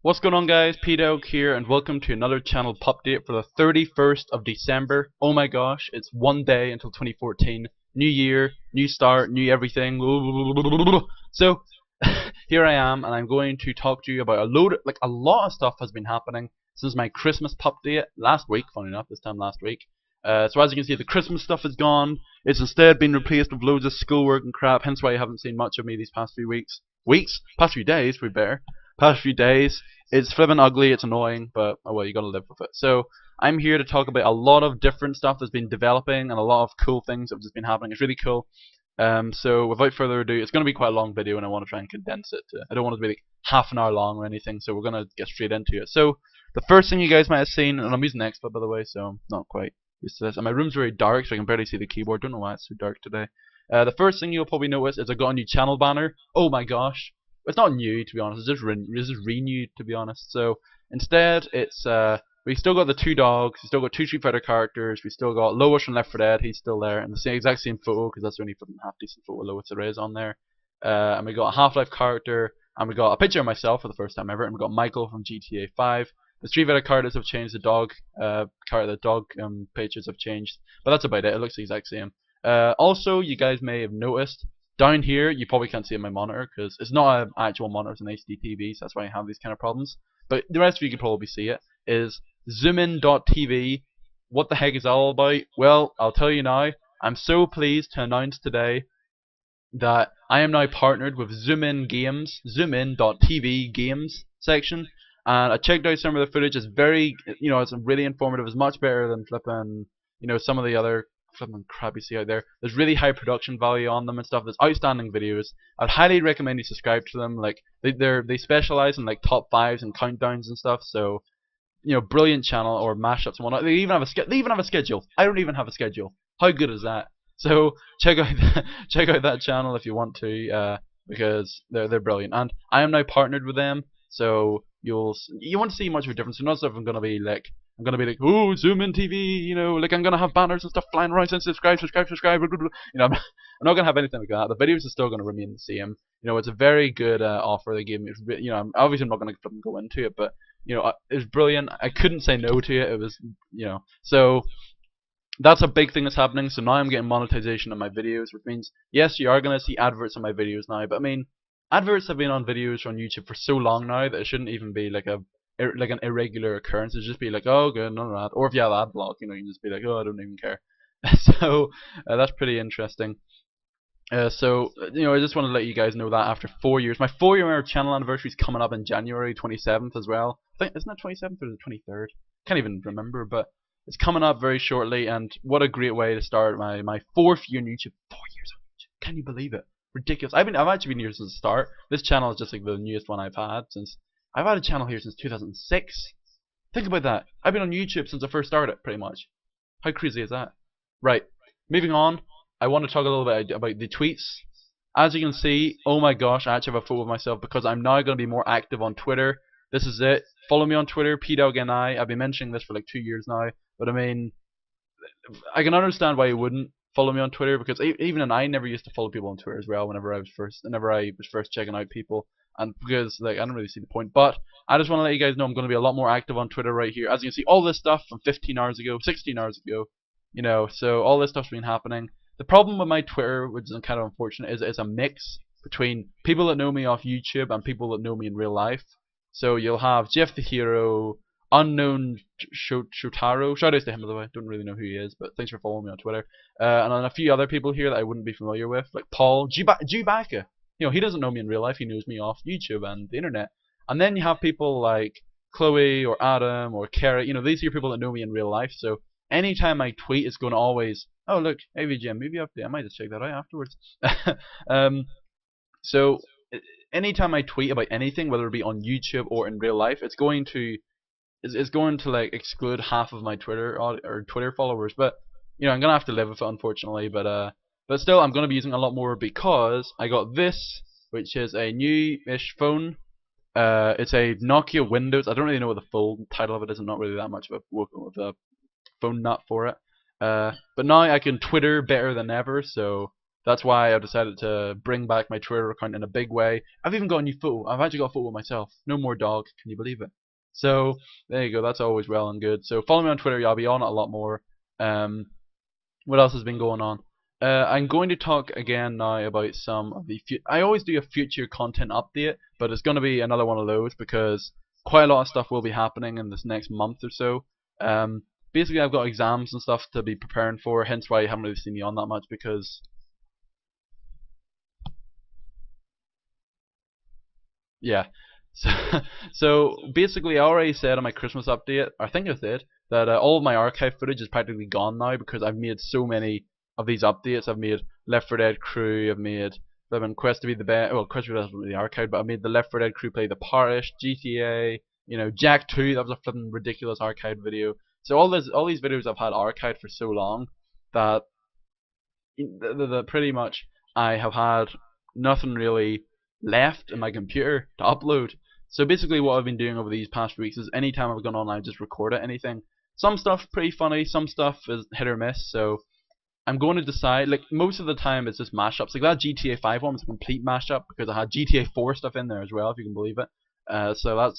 What's going on, guys? Pdaaaawg here, and welcome to another channel Pupdate for the 31st of December. Oh my gosh, it's one day until 2014. New year, new start, new everything. So, here I am, and I'm going to talk to you about a lot of stuff has been happening since my Christmas Pupdate last week, funny enough, this time last week. So as you can see, the Christmas stuff is gone. It's instead been replaced with loads of schoolwork and crap, hence why you haven't seen much of me these past few weeks. Past few days, we better. Past few days. It's flippin' ugly, it's annoying, but oh well, you gotta live with it. So, I'm here to talk about a lot of different stuff that's been developing and a lot of cool things that have just been happening. It's really cool. So without further ado, it's gonna be quite a long video and I wanna try and condense it. I don't want it to be like half an hour long or anything, so we're gonna get straight into it. So, the first thing you guys might have seen, and I'm using XSplit by the way, so I'm not quite used to this. And my room's very dark, so I can barely see the keyboard. Don't know why it's so dark today. The first thing you'll probably notice is I got a new channel banner. Oh my gosh. It's not new, to be honest. It's just renewed, to be honest. So instead, it's we still got the two dogs. We still got two Street Fighter characters. We still got Lois from L4D Crew. He's still there, and the exact same photo because that's the only half decent photo of Lois there is on there. And we got a Half-Life character, and we got a picture of myself for the first time ever, and we got Michael from GTA 5. The Street Fighter characters have changed. The dog pictures have changed, but that's about it. It looks the exact same. Also, you guys may have noticed. Down here, you probably can't see it on my monitor because it's not an actual monitor, it's an HD TV, so that's why I have these kind of problems. But the rest of you can probably see it. Is zoomin.tv. What the heck is that all about? Well, I'll tell you now. I'm so pleased to announce today that I am now partnered with Zoomin Games, zoomin.tv games section, and I checked out some of the footage. It's very, it's really informative. It's much better than flipping, some of the other flipping crap you see out there. There's really high production value on them and stuff. There's outstanding videos. I'd highly recommend you subscribe to them. Like they specialize in like top fives and countdowns and stuff. So brilliant channel or mashups and whatnot. They even have a schedule. I don't even have a schedule. How good is that? So check out check out that channel if you want to, because they're brilliant. And I am now partnered with them. So you won't see much of a difference. So not stuff I'm gonna be like, oh, Zoom in TV, like I'm gonna have banners and stuff flying around saying subscribe. I'm not gonna have anything like that. The videos are still gonna remain the same. It's a very good offer they gave me. I'm obviously I'm not gonna go into it, but it was brilliant. I couldn't say no to it. It was, so that's a big thing that's happening. So now I'm getting monetization on my videos, which means yes, you are gonna see adverts on my videos now. But I mean, adverts have been on videos on YouTube for so long now that it shouldn't even be like an irregular occurrence. It'd just be like, oh, good, none of that. Or if you have ad block, you can just be like, oh, I don't even care. So that's pretty interesting. I just want to let you guys know that after 4 years, my 4-year channel anniversary is coming up in January 27th as well. I think, isn't it 27th or the 23rd? Can't even remember, but it's coming up very shortly, and what a great way to start my 4th year on YouTube. 4 years on YouTube. Can you believe it? Ridiculous. I've actually been here since the start. This channel is just like the newest one I've had since. I've had a channel here since 2006. Think about that. I've been on YouTube since I first started, pretty much. How crazy is that? Right. Moving on. I want to talk a little bit about the tweets. As you can see, oh my gosh, I actually have a photo of myself because I'm now going to be more active on Twitter. This is it. Follow me on Twitter, Pdaaaawg. I've been mentioning this for like 2 years now, but I mean, I can understand why you wouldn't follow me on Twitter because even I never used to follow people on Twitter as well whenever I was first checking out people, and because like I don't really see the point. But I just want to let you guys know I'm going to be a lot more active on Twitter right here. As you can see, all this stuff from 15 hours ago, 16 hours ago, so all this stuff's been happening. The problem with my Twitter, which is kind of unfortunate, is it's a mix between people that know me off YouTube and people that know me in real life. So you'll have Jeff the Hero, Unknown Shotaro. Shout outs to him, by the way. Don't really know who he is, but thanks for following me on Twitter. And then a few other people here that I wouldn't be familiar with, like Paul Jubaka. He doesn't know me in real life. He knows me off YouTube and the internet. And then you have people like Chloe or Adam or Kara. These are people that know me in real life. So anytime I tweet, it's going to always, oh look, AVGM, maybe update. I might just check that out afterwards. So anytime I tweet about anything, whether it be on YouTube or in real life, it's going to like exclude half of my Twitter or Twitter followers. But I'm gonna have to live with it, unfortunately. But still, I'm gonna be using it a lot more because I got this, which is a new-ish phone. It's a Nokia Windows. I don't really know what the full title of it is. I'm not really that much of a phone nut for it. But now I can Twitter better than ever, so That's why I've decided to bring back my Twitter account in a big way. I've even got a new photo. I've actually got a photo of myself. No more dog. Can you believe it? So there you go. That's always well and good. So follow me on Twitter. I'll be on it a lot more. What else has been going on? I'm going to talk again now about some of the. I always do a future content update, but it's going to be another one of those because quite a lot of stuff will be happening in this next month or so. Basically, I've got exams and stuff to be preparing for. Hence why you haven't really seen me on that much because. Yeah. So, so basically, I already said on my Christmas update, I think I said, that all of my archive footage is practically gone now because I've made so many of these updates. I've made Left 4 Dead Crew, I've made Quest to be the best, well, Quest to be the best wasn't really archived, but I made the Left 4 Dead Crew play the Parish, GTA, Jack 2, that was a flipping ridiculous archived video. So all these videos I've had archived for so long that pretty much I have had nothing really left in my computer to upload. So basically what I've been doing over these past weeks is anytime I've gone online I just record it, anything. Some stuff pretty funny, some stuff is hit or miss, so I'm going to decide, like most of the time it's just mashups. Like that GTA 5 one was a complete mashup because I had GTA 4 stuff in there as well, if you can believe it. So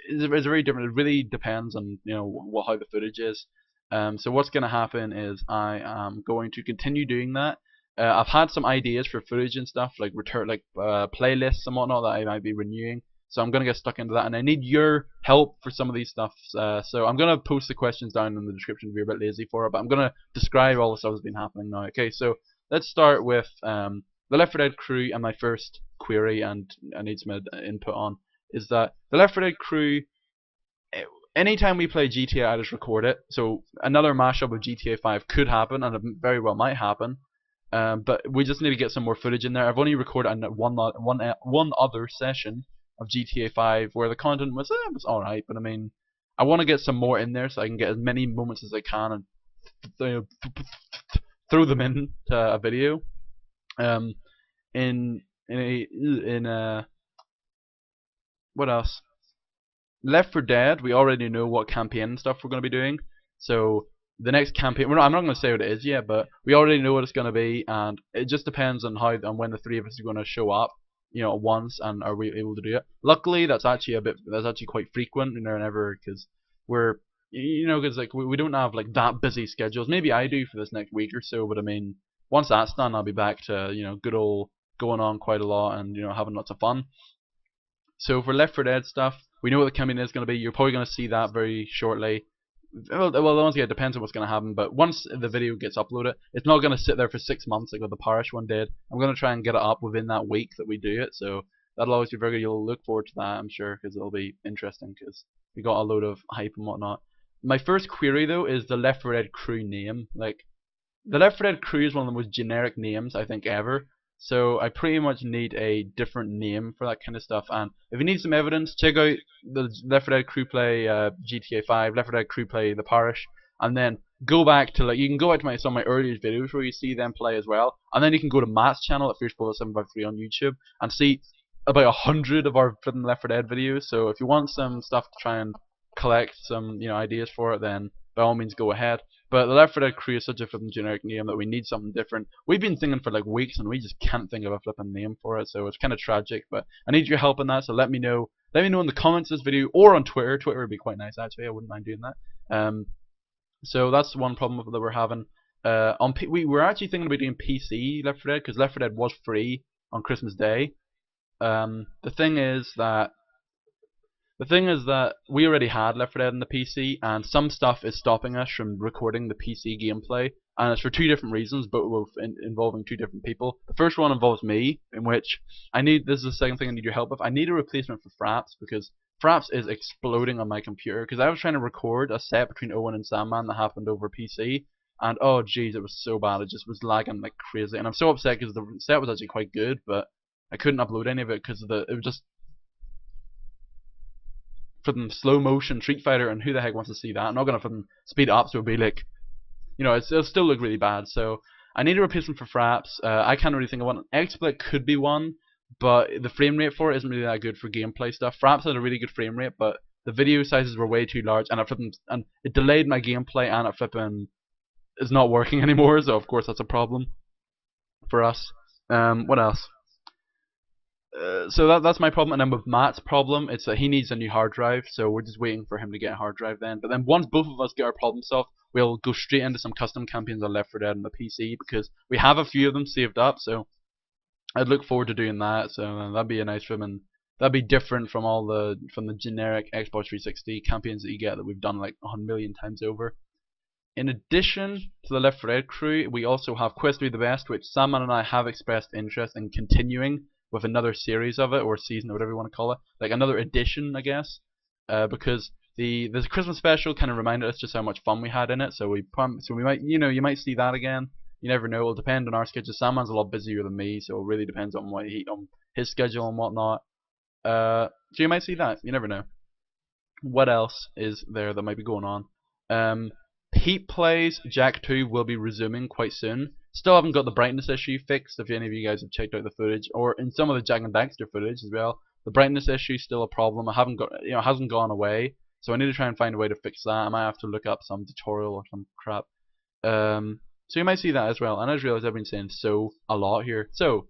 it's very different. It really depends on how the footage is. So what's going to happen is I am going to continue doing that. I've had some ideas for footage and stuff like playlists and whatnot that I might be renewing. So I'm gonna get stuck into that, and I need your help for some of these stuff. So I'm gonna post the questions down in the description if you're a bit lazy for it. But I'm gonna describe all the stuff that's been happening now. Okay, so let's start with the Left 4 Dead Crew, and my first query, and I need some input on, is that the Left 4 Dead Crew. Anytime we play GTA, I just record it. So another mashup of GTA 5 could happen, and it very well might happen. But we just need to get some more footage in there. I've only recorded one other session of GTA 5 where the content was alright, but I mean, I want to get some more in there so I can get as many moments as I can and throw them into a video. What else? Left 4 Dead, we already know what campaign and stuff we're going to be doing. So the next campaign, I'm not going to say what it is yet, but we already know what it's going to be, and it just depends on when the three of us are going to show up, at once, and are we able to do it. Luckily, that's actually quite frequent, whenever, because because like we don't have like that busy schedules. Maybe I do for this next week or so, but I mean, once that's done, I'll be back to good old going on quite a lot and having lots of fun. So for Left 4 Dead stuff, we know what the campaign is going to be. You're probably going to see that very shortly. Well, once again, it depends on what's going to happen. But once the video gets uploaded, it's not going to sit there for 6 months like what the Parish one did. I'm going to try and get it up within that week that we do it. So that'll always be very good. You'll look forward to that, I'm sure, because it'll be interesting because we got a load of hype and whatnot. My first query though is the Left 4 Dead Crew name. Like, the Left 4 Dead Crew is one of the most generic names I think ever. So I pretty much need a different name for that kind of stuff. And if you need some evidence, check out the Left 4 Dead Crew play GTA 5, Left 4 Dead Crew play The Parish, and then go back to you can go out to some of my earliest videos where you see them play as well, and then you can go to Matt's channel at FierceBullet753 on YouTube and see about 100 of our flipping Left 4 Dead videos. So if you want some stuff to try and collect some ideas for it, then by all means go ahead. But the Left 4 Dead Crew is such a flipping generic name that we need something different. We've been thinking for like weeks and we just can't think of a flipping name for it, so it's kind of tragic. But I need your help in that, so let me know. Let me know in the comments of this video or on Twitter. Twitter would be quite nice actually. I wouldn't mind doing that. So that's one problem that we're having. We were actually thinking about doing PC Left 4 Dead because Left 4 Dead was free on Christmas Day. The thing is that we already had Left 4 Dead on the PC, and some stuff is stopping us from recording the PC gameplay, and it's for two different reasons, but involving two different people. The first one involves me, in which this is the second thing I need your help with. I need a replacement for Fraps, because Fraps is exploding on my computer, because I was trying to record a set between Owen and Sandman that happened over PC, and oh jeez, it was so bad, it just was lagging like crazy, and I'm so upset because the set was actually quite good, but I couldn't upload any of it because it was just for the slow motion Street Fighter, and who the heck wants to see that? I'm not gonna speed it up, so it'll be like, it'll still look really bad. So I need a replacement for Fraps. I can't really think of one. XSplit could be one, but the frame rate for it isn't really that good for gameplay stuff. Fraps had a really good frame rate, but the video sizes were way too large, and it delayed my gameplay, and it is not working anymore. So of course that's a problem. for us. What else? So that's my problem, and then with Matt's problem, it's that he needs a new hard drive, so we're just waiting for him to get a hard drive then. But then once both of us get our problem solved, we'll go straight into some custom campaigns on Left 4 Dead on the PC, because we have a few of them saved up, so I'd look forward to doing that. So that'd be a nice one, and that'd be different from the generic Xbox 360 campaigns that you get that we've done like 100 million times over. In addition to the Left 4 Dead crew, we also have Quest to be the Best, which Salman and I have expressed interest in continuing with another series of it, or season, or whatever you want to call it, like another edition, I guess, because the Christmas special kind of reminded us just how much fun we had in it. So we might, you might see that again. You never know. It'll depend on our schedule. Salman's a lot busier than me, so it really depends on on his schedule and whatnot. So you might see that. You never know. What else is there that might be going on? Pete Plays Jack 2 will be resuming quite soon. Still haven't got the brightness issue fixed, if any of you guys have checked out the footage, or in some of the Jack and Daxter footage as well. The brightness issue is still a problem. I haven't got, it hasn't gone away, so I need to try and find a way to fix that. I might have to look up some tutorial or some crap. So you might see that as well. And I just realized I've been saying so a lot here. So.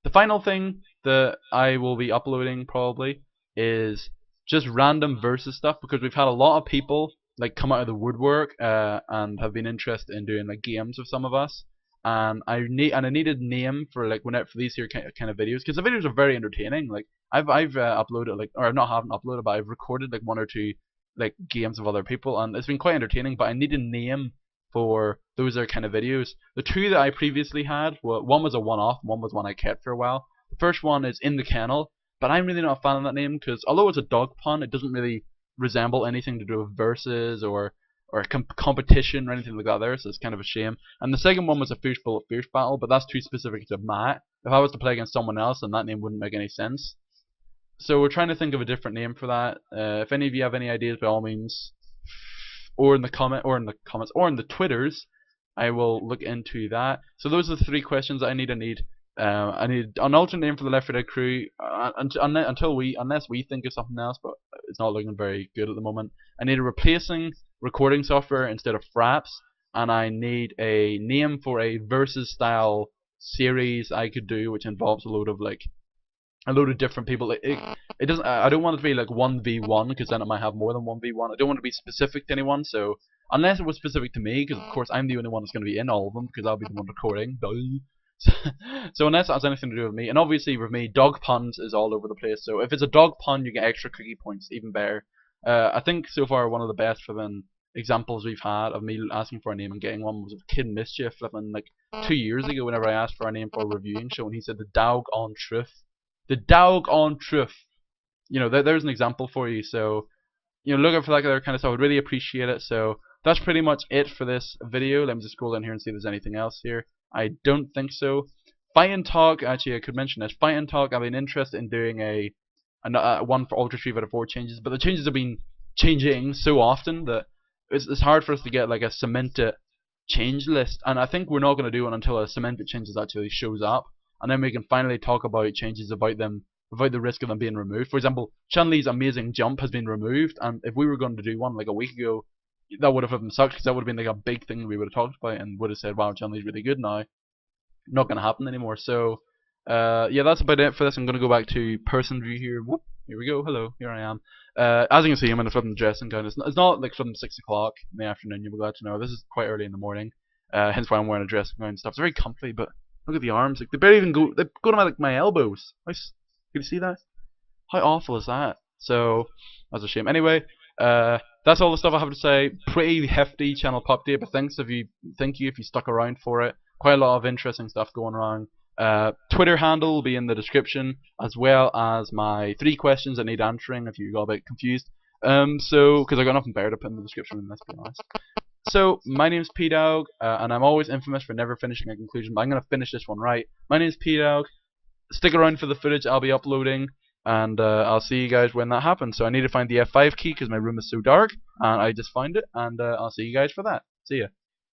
The final thing that I will be uploading probably is just random versus stuff, because we've had a lot of people like come out of the woodwork and have been interested in doing like games with some of us, and I needed a name for like for these here kind of videos, because the videos are very entertaining. Like I've uploaded haven't uploaded, but I've recorded like one or two like games of other people, and it's been quite entertaining. But I need a name for those are kind of videos. The two that I previously had, one was a one-off, one was one I kept for a while. The first one is In the Kennel, but I'm really not a fan of that name, because although it's a dog pun, it doesn't really resemble anything to do with versus or competition or anything like that there, so it's kind of a shame. And the second one was a Fierce Bullet Fierce battle, but that's too specific to Matt. If I was to play against someone else, then that name wouldn't make any sense. So we're trying to think of a different name for that. If any of you have any ideas, by all means, or in the comments, or in the Twitters, I will look into that. So those are the three questions that I need. I need an alternate name for the Left 4 Dead crew unless we think of something else, but it's not looking very good at the moment. I need a replacing recording software instead of Fraps, and I need a name for a versus style series I could do, which involves a load of different people. It doesn't. I don't want it to be like 1v1, because then it might have more than 1v1. I don't want to be specific to anyone, so unless it was specific to me, because of course I'm the only one that's going to be in all of them, because I'll be the one recording. So unless it has anything to do with me, and obviously with me, dog puns is all over the place. So if it's a dog pun, you get extra cookie points, even better. I think so far one of the best examples we've had of me asking for a name and getting one was of Kid Mischief, like 2 years ago, whenever I asked for a name for a reviewing show, and he said the Pdaaaawg on Truth. The Pdaaaawg on Truth. There's an example for you. So look out for that other kind of stuff. I would really appreciate it. So that's pretty much it for this video. Let me just scroll down here and see if there's anything else here. I don't think so. Fight and Talk, actually I could mention this. Fight and Talk, I've been interested in doing a one for Ultra 3 out of 4 changes, but the changes have been changing so often that it's hard for us to get like a cemented change list, and I think we're not going to do one until a cemented changes actually shows up, and then we can finally talk about changes about them without the risk of them being removed. For example, Chun-Li's amazing jump has been removed, and if we were going to do one like a week ago, that would have been sucked, because that would have been like a big thing we would have talked about and would have said, wow, Chun-Li's really good now. Not going to happen anymore. So yeah, that's about it for this. I'm going to go back to person view here. Whoop, here we go. Hello, here I am. As you can see, I'm in a flipping dressing gown. It's not like from 6 o'clock in the afternoon, you'll be glad to know. This is quite early in the morning, hence why I'm wearing a dressing gown and stuff. It's very comfy, but look at the arms. Like, they barely even go. They go to my elbows. Can you see that? How awful is that? So that's a shame. Anyway, that's all the stuff I have to say. Pretty hefty channel update, but thank you if you stuck around for it. Quite a lot of interesting stuff going on. Twitter handle will be in the description, as well as my 3 questions I need answering if you got a bit confused. Because I got nothing better to put in the description, let's be honest. So, my name's Pdaaaawg, and I'm always infamous for never finishing a conclusion, but I'm going to finish this one right. My name's Pdaaaawg. Stick around for the footage I'll be uploading, and I'll see you guys when that happens. So I need to find the F5 key because my room is so dark, and I just found it, and I'll see you guys for that. See ya.